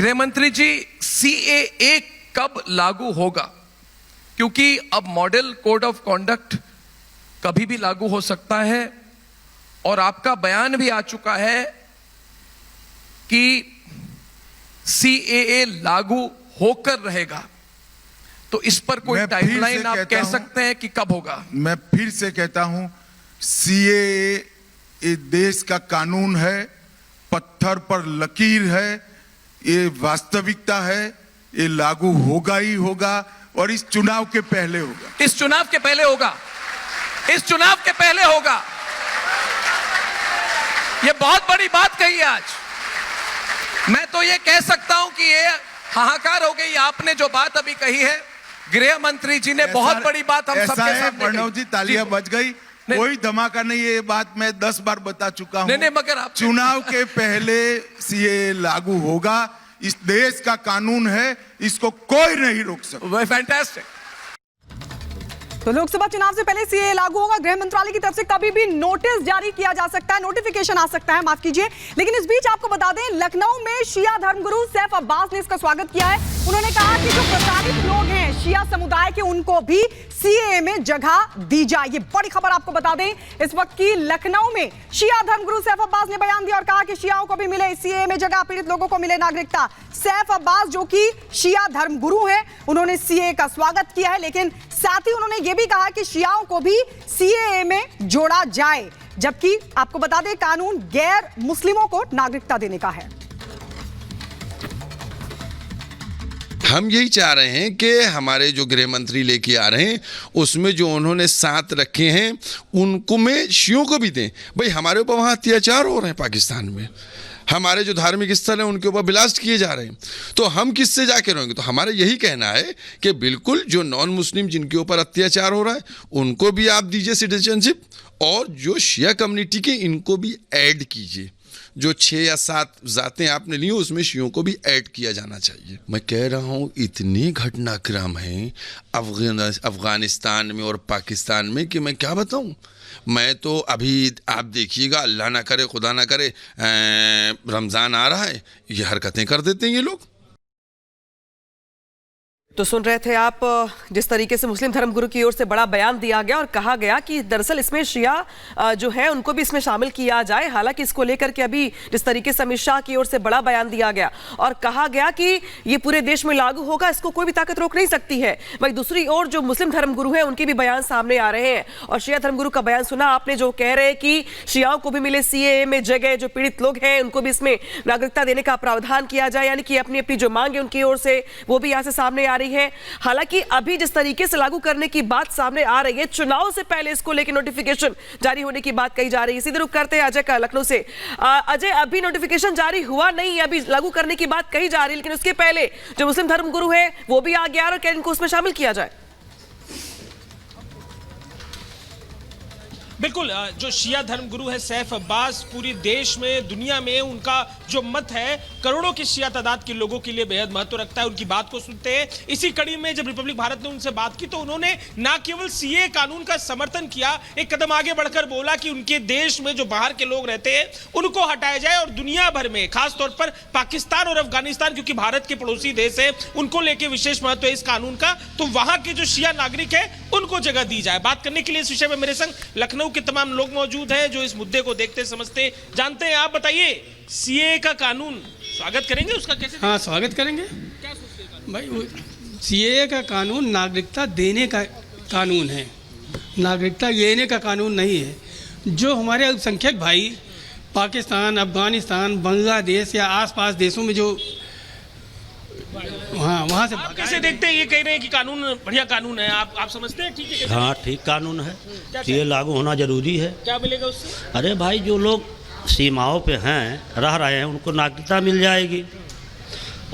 गृह मंत्री जी, सीएए कब लागू होगा? क्योंकि अब मॉडल कोड ऑफ कॉन्डक्ट कभी भी लागू हो सकता है और आपका बयान भी आ चुका है कि सीएए लागू होकर रहेगा। तो इस पर कोई टाइमलाइन आप कह सकते हैं कि कब होगा? मैं फिर से कहता हूं, सीएए देश का कानून है, पत्थर पर लकीर है, ये वास्तविकता है, ये लागू होगा ही होगा और इस चुनाव के पहले होगा। इस चुनाव के पहले होगा, इस चुनाव के पहले होगा। ये बहुत बड़ी बात कही है आज। मैं तो ये कह सकता हूं कि ये हाहाकार हो गई आपने जो बात अभी कही है। गृह मंत्री जी ने बहुत बड़ी बात हम सबके सामने प्रणव जी, तालियां बज गई, कोई धमाका नहीं। ये बात मैं 10 बार बता चुका हूं। नहीं, मगर आप चुनाव के पहले सीए लागू होगा। इस देश का कानून है, इसको कोई नहीं रोक सकता। फैंटास्टिक। तो लोकसभा चुनाव से पहले सीए लागू होगा। गृह मंत्रालय की तरफ से कभी भी नोटिस जारी किया जा सकता है, नोटिफिकेशन आ सकता है, माफ कीजिए। लेकिन इस बीच आपको बता दें, लखनऊ में शिया धर्मगुरु सैफ अब्बास ने इसका स्वागत किया है। उन्होंने कहा कि जो प्रताड़ित लोग हैं शिया समुदाय के, उनको भी सीए में जगह दी जाए। ये बड़ी खबर आपको बता दें इस वक्त की लखनऊ में शिया धर्मगुरु सैफ अब्बास ने बयान दिया और कहा कि शियाओं को भी मिले सीए में जगह, पीड़ित लोगों को मिले नागरिकता। सैफ अब्बास जो कि शिया धर्मगुरु हैं, उन्होंने सीए का स्वागत किया है, लेकिन साथ ही उन्होंने ये भी कहा कि शियाओं को भी सीएए में जोड़ा जाए। जबकि आपको बता दें, कानून गैर मुस्लिमों को नागरिकता देने का है। हम यही चाह रहे हैं कि हमारे जो गृह मंत्री लेके आ रहे हैं उसमें जो उन्होंने 7 रखे हैं उनको में शियों को भी दें। भाई हमारे ऊपर वहाँ अत्याचार हो रहे हैं, पाकिस्तान में हमारे जो धार्मिक स्थल हैं उनके ऊपर ब्लास्ट किए जा रहे हैं, तो हम किससे जाके रहेंगे? तो हमारा यही कहना है कि बिल्कुल जो नॉन मुस्लिम जिनके ऊपर अत्याचार हो रहा है उनको भी आप दीजिए सिटीजनशिप, और जो शिया कम्युनिटी के इनको भी ऐड कीजिए। जो 6 या 7 जातें आपने ली उसमें शियों को भी ऐड किया जाना चाहिए। मैं कह रहा हूँ इतने घटनाक्रम हैं अफगानिस्तान में और पाकिस्तान में कि मैं क्या बताऊँ। मैं तो अभी आप देखिएगा, अल्लाह ना करे खुदा ना करे, रमज़ान आ रहा है, ये हरकतें कर देते हैं ये लोग। तो सुन रहे थे आप जिस तरीके से मुस्लिम धर्मगुरु की ओर से बड़ा बयान दिया गया और कहा गया कि दरअसल इसमें शिया जो है उनको भी इसमें शामिल किया जाए। हालांकि इसको लेकर के अभी जिस तरीके से अमित शाह की ओर से बड़ा बयान दिया गया और कहा गया कि ये पूरे देश में लागू होगा, इसको कोई भी ताकत रोक नहीं सकती है। वहीं दूसरी ओर जो मुस्लिम धर्मगुरु है उनके भी बयान सामने आ रहे हैं और शिया धर्मगुरु का बयान सुना आपने, जो कह रहे हैं कि शियाओं को भी मिले सीएए में जगह, जो पीड़ित लोग हैं उनको भी इसमें नागरिकता देने का प्रावधान किया जाए। यानी कि अपनी अपनी जो मांग है उनकी ओर से वो भी यहाँ से सामने आ रही है। हालांकि अभी जिस तरीके से लागू करने की बात सामने आ रही है, चुनाव से पहले इसको लेकर नोटिफिकेशन जारी होने की बात कही जा रही है। सीधे रुख करते हैं अजय का लखनऊ से। अजय, अभी नोटिफिकेशन जारी हुआ नहीं है, अभी लागू करने की बात कही जा रही है, लेकिन उसके पहले जो मुस्लिम धर्मगुरु है वो भी आ गया और क्या इनको उसमें शामिल किया जाए? बिल्कुल, जो शिया धर्मगुरु है सैफ अब्बास, पूरी देश में दुनिया में उनका जो मत है करोड़ों की शिया तादाद के लोगों के लिए बेहद महत्व रखता है। उनकी बात को सुनते हैं। इसी कड़ी में जब रिपब्लिक भारत ने उनसे बात की तो उन्होंने ना केवल सीए कानून का समर्थन किया, एक कदम आगे बढ़कर बोला कि उनके देश में जो बाहर के लोग रहते हैं उनको हटाया जाए और दुनिया भर में खासतौर पर पाकिस्तान और अफगानिस्तान, क्योंकि भारत के पड़ोसी देश है, उनको लेकर विशेष महत्व है इस कानून का, तो वहां के जो शिया नागरिक है उनको जगह दी जाए। बात करने के लिए इस विषय में मेरे संग लखनऊ के तमाम लोग मौजूद हैं जो इस मुद्दे को देखते समझते जानते हैं। आप बताइए, सीए का कानून स्वागत करेंगे, उसका कैसे? हाँ, स्वागत करेंगे। क्या सोचते हैं भाई, सीए का कानून नागरिकता देने का कानून है, नागरिकता लेने का कानून नहीं है। जो हमारे अल्पसंख्यक भाई पाकिस्तान, अफगानिस्तान, बांग्लादेश या आसपास देशों में जो वहाँ से आप कैसे देखते हैं? ये कह रहे हैं कि कानून बढ़िया कानून है, आप समझते हैं ठीक है? हाँ, ठीक कानून है, ये लागू होना जरूरी है। क्या मिलेगा उससे? अरे भाई, जो लोग सीमाओं पे हैं, रह रहे हैं, उनको नागरिकता मिल जाएगी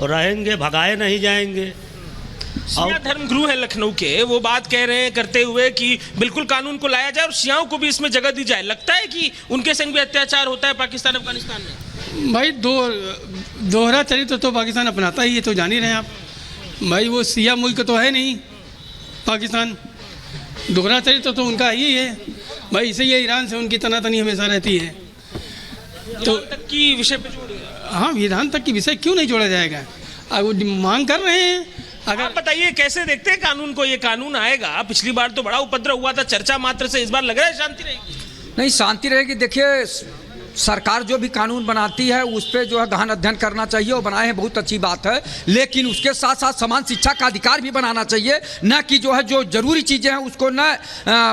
और रहेंगे, भगाए नहीं जाएंगे। शिया धर्मगुरु है लखनऊ के, वो बात कह रहे हैं करते हुए कि बिल्कुल कानून को लाया जाए और शियाओं को भी इसमें जगह दी जाए। लगता है कि उनके संग भी अत्याचार होता है पाकिस्तान अफगानिस्तान में? भाई, दोहरा चरित्र तो पाकिस्तान अपनाता ही है, तो जान ही रहे हैं आप। भाई, वो शिया मुल्क तो है नहीं पाकिस्तान, दोहरा चरित्र तो उनका ही है भाई। इसे ये ईरान से उनकी तनातनी हमेशा रहती है। तो तक की विषय पे जोड़ हाँ, विधान तक की विषय क्यों नहीं जोड़ा जाएगा? अब वो मांग कर रहे हैं। अगर आप बताइए कैसे देखते हैं कानून को? ये कानून आएगा, पिछली बार तो बड़ा उपद्रव हुआ था, चर्चा मात्र से, इस बार लग रहा है शांति रहेगी। नहीं, शांति रहेगी। देखिए, सरकार जो भी कानून बनाती है उस पर जो है गहन अध्ययन करना चाहिए, और बनाए हैं, बहुत अच्छी बात है, लेकिन उसके साथ साथ समान शिक्षा का अधिकार भी बनाना चाहिए, न कि जो है जो जरूरी चीज़ें हैं उसको न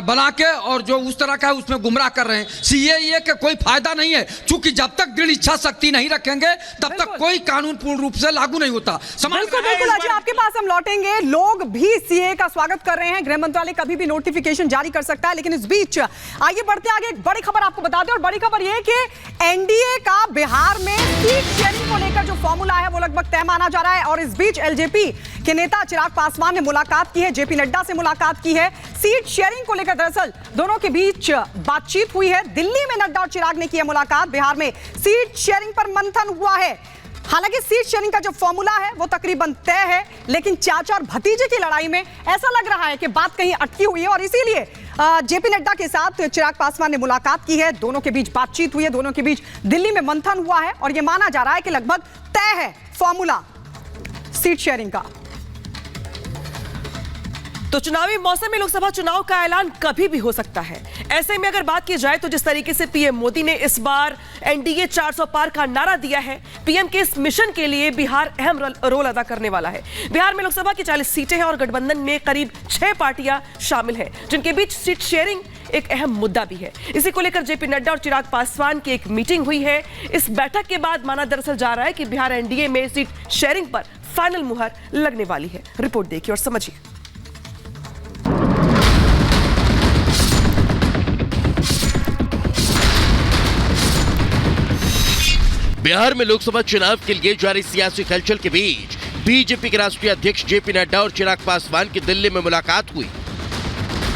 बना के और जो उस तरह का है उसमें गुमराह कर रहे हैं। सीएए का कोई फायदा नहीं है, क्योंकि जब तक दृढ़ इच्छा शक्ति नहीं रखेंगे तब तक कोई कानून पूर्ण रूप से लागू नहीं होता। बिल्कुल अजय, आपके पास हम लौटेंगे। लोग भी सीएए का स्वागत कर रहे हैं, गृह मंत्रालय कभी भी नोटिफिकेशन जारी कर सकता है, लेकिन इस बीच आइए बढ़ते आगे। एक बड़ी खबर आपको बता दें, और बड़ी खबर यह कि एनडीए का बिहार में सीट शेयरिंग को लेकर जो फॉर्मूला है वो लगभग तय माना जा रहा है। और इस बीच एलजेपी के नेता चिराग पासवान ने मुलाकात की है, जेपी नड्डा से मुलाकात की है। सीट शेयरिंग को लेकर दरअसल दोनों के बीच बातचीत हुई है। दिल्ली में नड्डा और चिराग ने की है मुलाकात। बिहार में सीट शेयरिंग पर मंथन हुआ है। हालांकि सीट शेयरिंग का जो फॉर्मूला है वो तकरीबन तय है, लेकिन चाचा और भतीजे की लड़ाई में ऐसा लग रहा है कि बात कहीं अटकी हुई है, और इसीलिए जेपी नड्डा के साथ चिराग पासवान ने मुलाकात की है। दोनों के बीच बातचीत हुई है, दोनों के बीच दिल्ली में मंथन हुआ है, और यह माना जा रहा है कि लगभग तय है फॉर्मूला सीट शेयरिंग का। तो चुनावी मौसम में लोकसभा चुनाव का ऐलान कभी भी हो सकता है। ऐसे में अगर बात की जाए तो जिस तरीके से पीएम मोदी ने इस बार एनडीए 400 पार का नारा दिया है, पीएम के इस मिशन के लिए बिहार अहम रोल अदा करने वाला है। बिहार में लोकसभा की 40 सीटें हैं और गठबंधन में करीब 6 पार्टियां शामिल हैं, जिनके बीच सीट शेयरिंग एक अहम मुद्दा भी है। इसी को लेकर जेपी नड्डा और चिराग पासवान की एक मीटिंग हुई है। इस बैठक के बाद माना दरअसल जा रहा है कि बिहार एनडीए में सीट शेयरिंग पर फाइनल मुहर लगने वाली है। रिपोर्ट देखिए और समझिए। बिहार में लोकसभा चुनाव के लिए जारी सियासी हलचल के बीच बीजेपी के राष्ट्रीय अध्यक्ष जेपी नड्डा और चिराग पासवान की दिल्ली में मुलाकात हुई।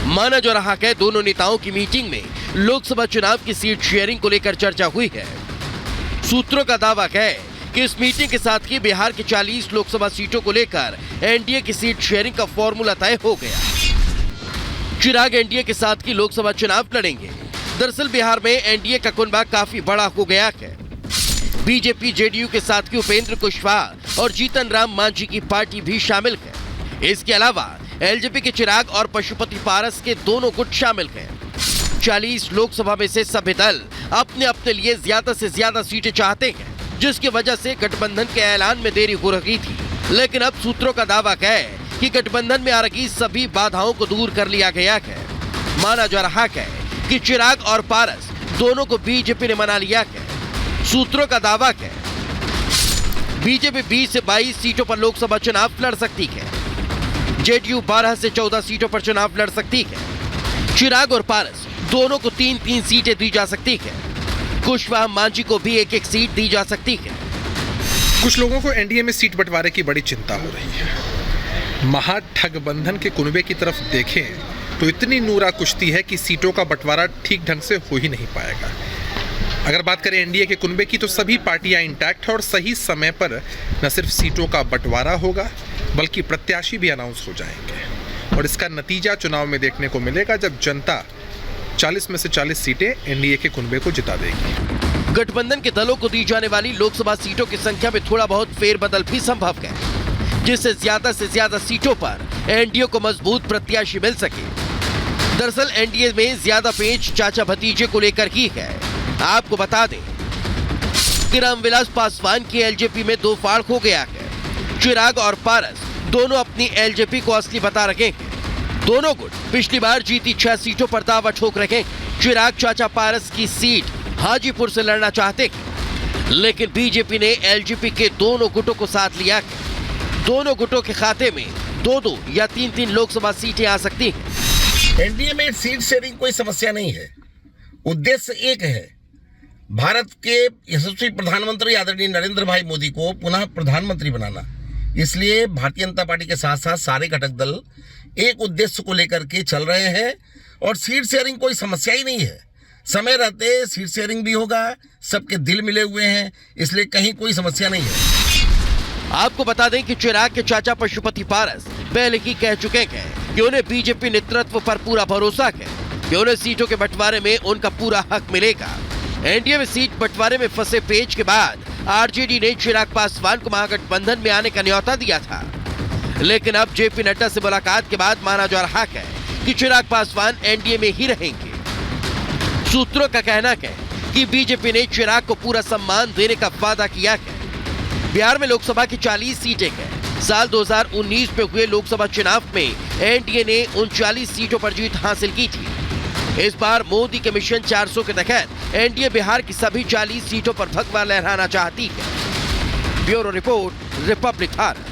माना जा रहा है दोनों नेताओं की मीटिंग में लोकसभा चुनाव की सीट शेयरिंग को लेकर चर्चा हुई है। सूत्रों का दावा है कि इस मीटिंग के साथ ही बिहार की 40 लोकसभा सीटों को लेकर एनडीए की सीट शेयरिंग का फॉर्मूला तय हो गया। चिराग एनडीए के साथ की लोकसभा चुनाव लड़ेंगे। दरअसल बिहार में एनडीए का कुनबा काफी बड़ा हो गया है। बीजेपी जेडीयू के साथ की उपेंद्र कुशवाहा और जीतन राम मांझी की पार्टी भी शामिल है। इसके अलावा एलजेपी के चिराग और पशुपति पारस के दोनों गुट शामिल हैं। 40 लोकसभा में से सभी दल अपने अपने लिए ज्यादा से ज्यादा सीटें चाहते हैं, जिसकी वजह से गठबंधन के ऐलान में देरी हो रही थी। लेकिन अब सूत्रों का दावा है कि गठबंधन में आ रही सभी बाधाओं को दूर कर लिया गया है। माना जा रहा है कि चिराग और पारस दोनों को बीजेपी ने मना लिया है। सूत्रों का दावा है बीजेपी 20 से 22 सीटों पर लोकसभा चुनाव लड़ सकती है। जेडीयू 12 से 14 सीटों पर चुनाव लड़ सकती है। चिराग और पारस दोनों को 3-3 सीटें दी जा सकती है। कुशवाहा मांझी को भी 1-1 सीट दी जा सकती है। कुछ लोगों को एनडीए में सीट बंटवारे की बड़ी चिंता हो रही है। महाठगबंधन के कुनबे की तरफ देखें तो इतनी नूरा कुश्ती है कि सीटों का बंटवारा ठीक ढंग से हो ही नहीं पाएगा। अगर बात करें एनडीए के कुनबे की तो सभी पार्टियां इंटैक्ट है और सही समय पर न सिर्फ सीटों का बंटवारा होगा बल्कि प्रत्याशी भी अनाउंस हो जाएंगे, और इसका नतीजा चुनाव में देखने को मिलेगा जब जनता 40 में से 40 सीटें एनडीए के कुनबे को जिता देगी। गठबंधन के दलों को दी जाने वाली लोकसभा सीटों की संख्या में थोड़ा बहुत फेरबदल भी संभव है, जिससे ज्यादा से ज्यादा सीटों पर एनडीए को मजबूत प्रत्याशी मिल सके। दरअसल एनडीए में ज्यादा पेंच चाचा भतीजे को लेकर ही है। आपको बता दें कि रामविलास पासवान की एलजेपी में 2 फाड़ हो गया है। चिराग और पारस दोनों अपनी एलजेपी को असली बता रहे हैं। दोनों गुट पिछली बार जीती 6 सीटों पर दावा ठोक रहे हैं। चिराग चाचा पारस की सीट हाजीपुर से लड़ना चाहते हैं, लेकिन बीजेपी ने एलजेपी के दोनों गुटों को साथ लिया है। दोनों गुटों के खाते में 2-2 या 3-3 लोकसभा सीटें आ सकती हैं। एनडीए में सीट शेयरिंग कोई समस्या नहीं है। उद्देश्य एक है, भारत के यशस्वी प्रधानमंत्री आदरणीय नरेंद्र भाई मोदी को पुनः प्रधानमंत्री बनाना। इसलिए भारतीय जनता पार्टी के साथ साथ सारे घटक दल एक उद्देश्य को लेकर के चल रहे हैं, और सीट शेयरिंग कोई समस्या ही नहीं है। समय रहते सीट शेयरिंग भी होगा, सबके दिल मिले हुए हैं, इसलिए कहीं कोई समस्या नहीं है। आपको बता दें कि चिराग के चाचा पशुपति पारस पहले ही कह चुके हैं कि उन्हें बीजेपी नेतृत्व पर पूरा भरोसा है कि उन्हें सीटों के बंटवारे में उनका पूरा हक मिलेगा। एनडीए में सीट बंटवारे में फंसे पेच के बाद आरजेडी ने चिराग पासवान को महागठबंधन में आने का न्योता दिया था, लेकिन अब जेपी नड्डा से मुलाकात के बाद माना जा रहा है कि चिराग पासवान एनडीए में ही रहेंगे। सूत्रों का कहना है कि बीजेपी ने चिराग को पूरा सम्मान देने का वादा किया है। बिहार में लोकसभा की 40 सीटें हैं। साल 2019 में हुए लोकसभा चुनाव में एनडीए ने 39 सीटों पर जीत हासिल की थी। इस बार मोदी के मिशन 400 के तहत एनडीए बिहार की सभी 40 सीटों पर भगवा लहराना चाहती है। Bureau report, Republic Bharat.